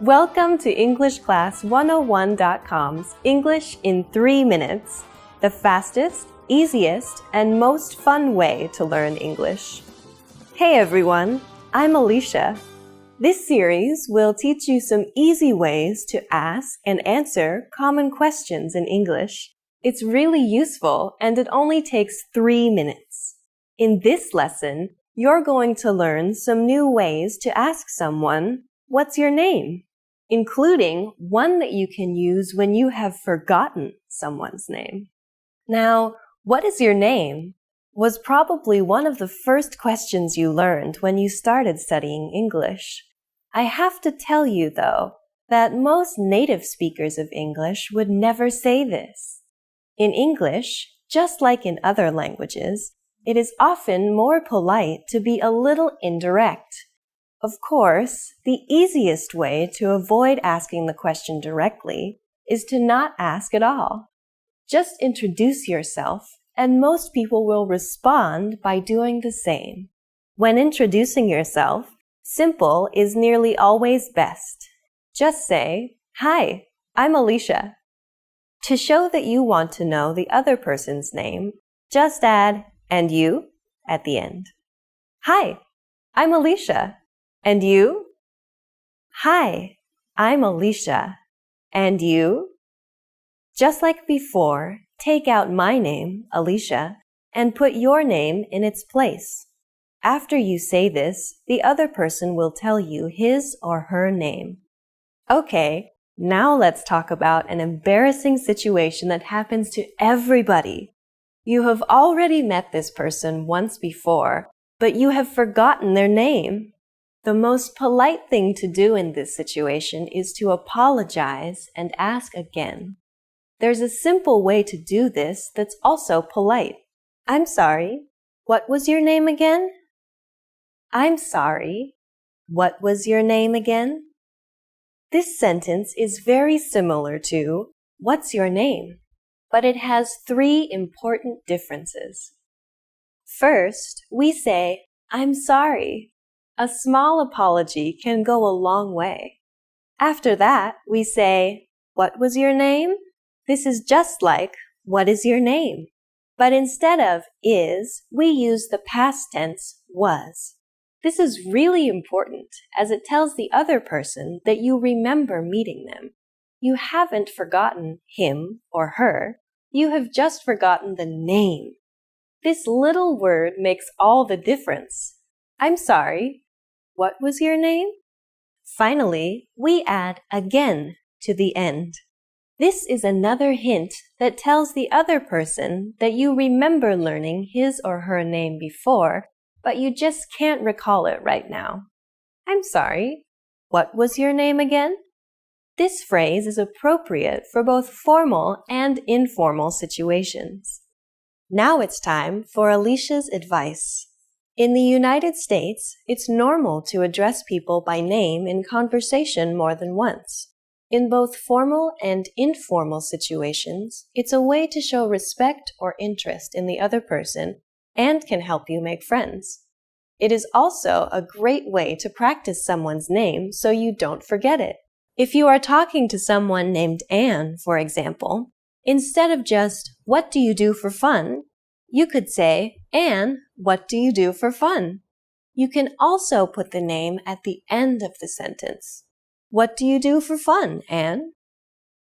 Welcome to EnglishClass101.com's English in 3 minutes, the fastest, easiest, and most fun way to learn English. Hey everyone, I'm Alicia. This series will teach you some easy ways to ask and answer common questions in English. It's really useful and it only takes 3 minutes. In this lesson, you're going to learn some new ways to ask someone, "What's your name?" including one that you can use when you have forgotten someone's name. Now, "What is your name?" was probably one of the first questions you learned when you started studying English. I have to tell you, though, that most native speakers of English would never say this. In English, just like in other languages, it is often more polite to be a little indirect. Of course, the easiest way to avoid asking the question directly is to not ask at all. Just introduce yourself, and most people will respond by doing the same. When introducing yourself, simple is nearly always best. Just say, "Hi, I'm Alicia." To show that you want to know the other person's name, just add "and you" at the end. "Hi, I'm Alicia. And you?" "Hi, I'm Alicia. And you?" Just like before, take out my name, Alicia, and put your name in its place. After you say this, the other person will tell you his or her name. Okay, now let's talk about an embarrassing situation that happens to everybody. You have already met this person once before, but you have forgotten their name. The most polite thing to do in this situation is to apologize and ask again. There's a simple way to do this that's also polite. "I'm sorry, what was your name again?" "I'm sorry, what was your name again?" This sentence is very similar to "What's your name?" but it has 3 important differences. First, we say, "I'm sorry." A small apology can go a long way. After that, we say, "What was your name?" This is just like, "What is your name?" But instead of is, we use the past tense was. This is really important as it tells the other person that you remember meeting them. You haven't forgotten him or her. You have just forgotten the name. This little word makes all the difference. "I'm sorry. What was your name?" Finally, we add again to the end. This is another hint that tells the other person that you remember learning his or her name before, but you just can't recall it right now. "I'm sorry, what was your name again?" This phrase is appropriate for both formal and informal situations. Now it's time for Alicia's advice. In the United States, it's normal to address people by name in conversation more than once. In both formal and informal situations, it's a way to show respect or interest in the other person and can help you make friends. It is also a great way to practice someone's name so you don't forget it. If you are talking to someone named Anne, for example, instead of just, "What do you do for fun?" you could say, "Anne, what do you do for fun?" You can also put the name at the end of the sentence. "What do you do for fun, Anne?"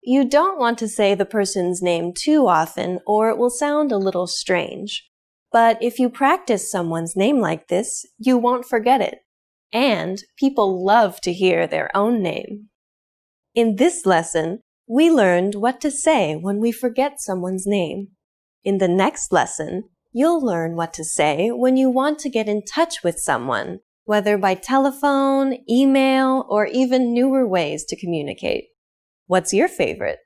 You don't want to say the person's name too often or it will sound a little strange. But if you practice someone's name like this, you won't forget it. And people love to hear their own name. In this lesson, we learned what to say when we forget someone's name. In the next lesson, you'll learn what to say when you want to get in touch with someone, whether by telephone, email, or even newer ways to communicate. What's your favorite?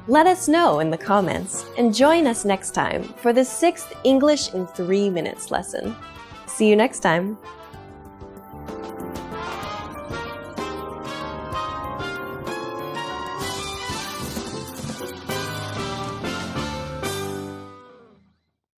Let us know in the comments and join us next time for the 6th English in 3 minutes lesson. See you next time.